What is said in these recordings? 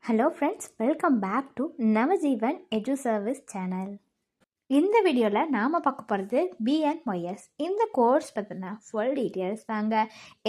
Hello friends, welcome back to Navajeevan Edu Service channel. இந்த வீடியோவில் நாம் பார்க்க போகிறது BNYS இந்த கோர்ஸ் பற்றின ஃபுல் டீட்டெயில்ஸ் தாங்க.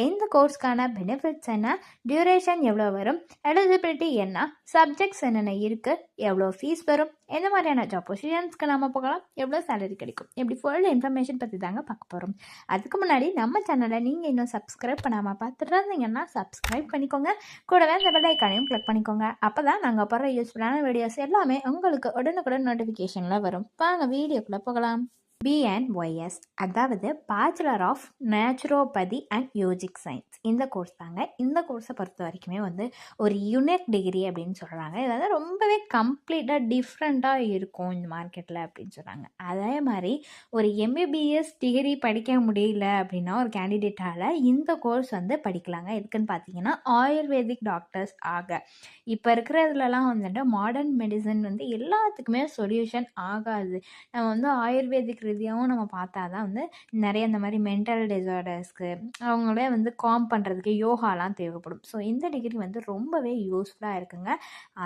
இந்த கோர்ஸ்க்கான பெனிஃபிட்ஸ் என்ன, டியூரேஷன் எவ்வளோ வரும், எலிஜிபிலிட்டி என்ன, சப்ஜெக்ட்ஸ் என்னென்ன இருக்குது, எவ்வளோ ஃபீஸ் வரும், எந்த மாதிரியான ஜாப் பொசிஷன்ஸ்க்கு நாம் போகலாம், எவ்வளோ சேலரி கிடைக்கும், இப்படி ஃபுல் இன்ஃபர்மேஷன் பற்றி தாங்க பார்க்க போகிறோம். அதுக்கு முன்னாடி நம்ம சேனலை நீங்கள் இன்னும் சப்ஸ்கிரைப் பண்ணாமல் பார்த்துட்டு இருந்தீங்கன்னா சப்ஸ்கிரைப் பண்ணிக்கோங்க. கூடவே அந்த பெல் ஐக்கானையும் கிளிக் பண்ணிக்கோங்க. அப்போ தான் நாங்கள் போகிற யூஸ்ஃபுல்லான வீடியோஸ் எல்லாமே உங்களுக்கு உடனுக்குடன் நோட்டிஃபிகேஷனில் வரும். வாங்க வீடியோக்குள்ள போகலாம். BNYS அதாவது bachelor of naturopathy and yogic science இந்த கோர்ஸ் தாங்க. இந்த கோர்ஸை பொறுத்த வரைக்குமே ஒரு யூனிக் டிகிரி அப்படின்னு சொல்கிறாங்க. இது ரொம்பவே கம்ப்ளீட்டாக டிஃப்ரெண்ட்டாக இருக்கும் இந்த மார்க்கெட்டில் அப்படின்னு சொல்கிறாங்க. அதே மாதிரி ஒரு MBBS டிகிரி படிக்க முடியல அப்படின்னா ஒரு கேண்டிடேட்டால் இந்த கோர்ஸ் படிக்கலாங்க. எதுக்குன்னு பார்த்தீங்கன்னா ஆயுர்வேதிக் டாக்டர்ஸ் ஆக. இப்போ இருக்கிறதுலலாம் மாடர்ன் மெடிசன் எல்லாத்துக்குமே சொல்யூஷன் ஆகாது. நம்ம ஆயுர்வேதிக் ரீதியாகவும் நம்ம பார்த்தா தான் நிறைய இந்த மாதிரி மென்டல் டிசார்டர்ஸ்க்கு அவங்களே காம் பண்ணுறதுக்கு யோகாலாம் தேவைப்படும். ஸோ இந்த டிகிரி ரொம்பவே யூஸ்ஃபுல்லாக இருக்குங்க.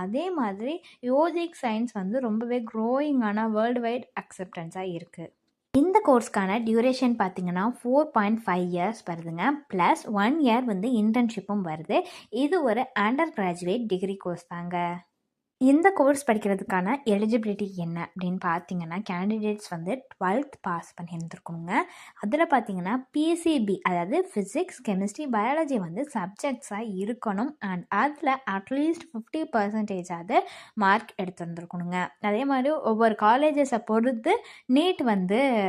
அதே மாதிரி யோஜிக் சயின்ஸ் ரொம்பவே க்ரோயிங்கான வேர்ல்டு வைட் அக்செப்டன்ஸாக இருக்குது. இந்த கோர்ஸ்க்கான டியூரேஷன் பார்த்தீங்கன்னா 4.5 இயர்ஸ் வருதுங்க. ப்ளஸ் 1 இயர் இன்டர்ன்ஷிப்பும் வருது. இது ஒரு அண்டர் கிராஜுவேட் டிகிரி கோர்ஸ் தாங்க. இந்த கோர்ஸ் படிக்கிறதுக்கான எலிஜிபிலிட்டி என்ன அப்படின்னு பார்த்தீங்கன்னா, கேண்டிடேட்ஸ் 12th பாஸ் பண்ணியிருந்துருக்கணுங்க. அதில் பார்த்தீங்கன்னா PCB அதாவது ஃபிசிக்ஸ், கெமிஸ்ட்ரி, பயாலஜி சப்ஜெக்ட்ஸாக இருக்கணும். அண்ட் அதில் அட்லீஸ்ட் 50% மார்க் எடுத்துருந்துருக்கணுங்க. அதே மாதிரி ஒவ்வொரு காலேஜஸை பொறுத்து நீட்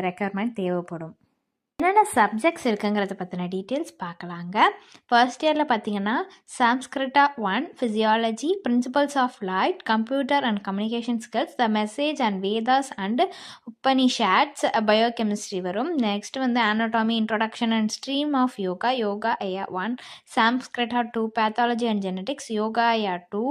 ரெக்யர்மெண்ட் தேவைப்படும். என்னென்ன சப்ஜெக்ட்ஸ் இருக்குங்கிறத பற்றின டீட்டெயில்ஸ் பார்க்கலாங்க. ஃபர்ஸ்ட் இயரில் பார்த்தீங்கன்னா சான்ஸ்கிரிட்டா 1, physiology, principles of light, computer and communication skills, the message and Vedas and Upanishads, biochemistry வரும். Next anatomy, introduction and stream of yoga, yoga ஐயா 1, சான்ஸ்கிரிட்டா 2, பேத்தாலஜி அண்ட் ஜெனடிக்ஸ், யோகா ஐயா 2,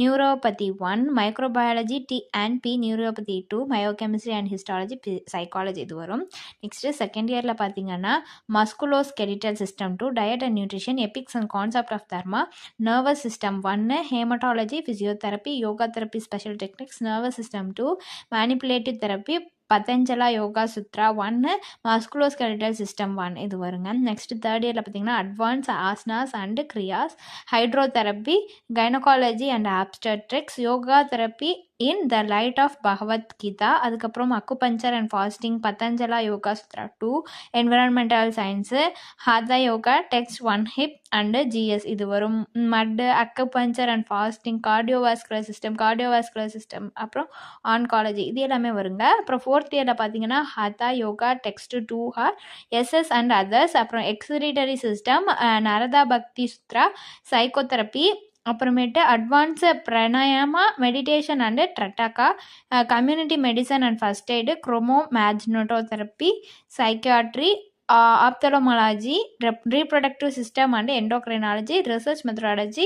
neuropathy 1, microbiology T&P, neuropathy 2, biochemistry and histology, psychology இது வரும். Next second இயரில் பார்த்தீங்கன்னா musculoskeletal system 2, diet and nutrition, epics and concept of dharma, nervous system 1, ஹேமட்டாலஜி, physiotherapy, yoga therapy, special techniques, nervous system 2, manipulative therapy, Patanjala yoga sutra 1, musculoskeletal system 1 இது வருங்க. Next third இயரில் பார்த்தீங்கன்னா advance asanas and kriyas, hydrotherapy, gynaecology and obstetrics, yoga therapy in the light of Bhagavadgita, அதுக்கப்புறம் acupuncture and fasting, Patanjala yoga sutra 2, environmental science, hatha yoga, text 1 ஹிப் and GS இது வரும். மட், acupuncture and fasting, cardiovascular system, அப்புறம் ஆன்காலஜி இது எல்லாமே வருங்க. அப்புறம் ஃபோர்த் இயரில் பார்த்தீங்கன்னா ஹாதா யோகா, டெக்ஸ்ட் 2 ஹார், SS அண்ட் அதர்ஸ், அப்புறம் excretory system, Narada bhakti sutra, psychotherapy, அப்புறமேட்டு advance pranayama, meditation and trataka, community medicine and first aid, chromomagnetotherapy, psychiatry, ophthalmology, reproductive system and endocrinology, research methodology,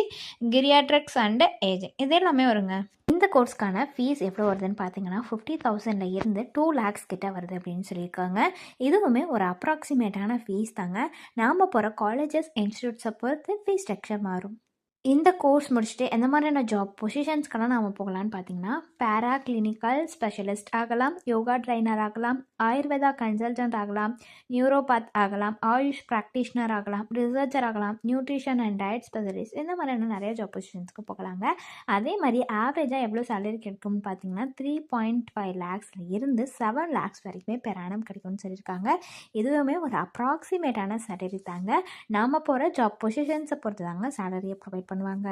geriatrics and ageing இது எல்லாமே வருங்க. இந்த கோர்ஸ்க்கான ஃபீஸ் எவ்வளோ வருதுன்னு பார்த்தீங்கன்னா 50,000 இருந்து 2 lakhs கிட்ட வருது அப்படின்னு சொல்லியிருக்காங்க. இதுவுமே ஒரு அப்ராக்சிமேட்டான ஃபீஸ் தாங்க. நாம் போகிற காலேஜஸ், இன்ஸ்டியூட்ஸை பொறுத்து ஃபீஸ் ஸ்ட்ரக்சர் மாறும். இந்த கோர்ஸ் முடிச்சுட்டு எந்த மாதிரியான ஜாப் பொசிஷன்ஸ்க்கெல்லாம் நாம் போகலான்னு பார்த்தீங்கன்னா, பேரா கிளினிக்கல் ஸ்பெஷலிஸ்ட் ஆகலாம், யோகா ட்ரைனர் ஆகலாம், ஆயுர்வேதா கன்சல்டன்ட் ஆகலாம், நியூரோபாத் ஆகலாம், ஆயுஷ் ப்ராக்டிஷனர் ஆகலாம், ரிசர்ச்சர் ஆகலாம், நியூட்ரிஷன் அண்ட் டயட் ஸ்பெஷலிஸ்ட் இந்த மாதிரியான நிறைய ஜாப் பொசிஷன்ஸ்க்கு போகலாங்க. அதே மாதிரி ஆவரேஜாக எவ்வளோ சேலரி கிடைக்கும்னு பார்த்தீங்கன்னா 3.5 lakhs இருந்து 7 lakhs வரைக்குமே பெர் ஆனம் கிடைக்கும்னு சொல்லியிருக்காங்க. இதுவுமே ஒரு அப்ராக்சிமேட்டான சேலரி தாங்க. நாம் போகிற ஜாப் பொசிஷன்ஸை பொறுத்து தாங்க சேலரியை ப்ரொவைட் பண்ணுவாங்க.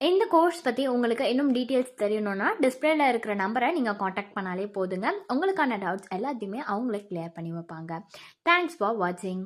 இந்த கோர்ஸ் பற்றி உங்களுக்கு இன்னும் டீட்டெயில்ஸ் தெரியணும்னா டிஸ்பிளேல இருக்கிற நம்பரை நீங்கள் காண்டாக்ட் பண்ணாலே போதுங்க. உங்களுக்கான டவுட்ஸ் எல்லாத்தையுமே அவங்களே கிளியர் பண்ணி வைப்பாங்க. தேங்க்ஸ் ஃபார் வாட்சிங்.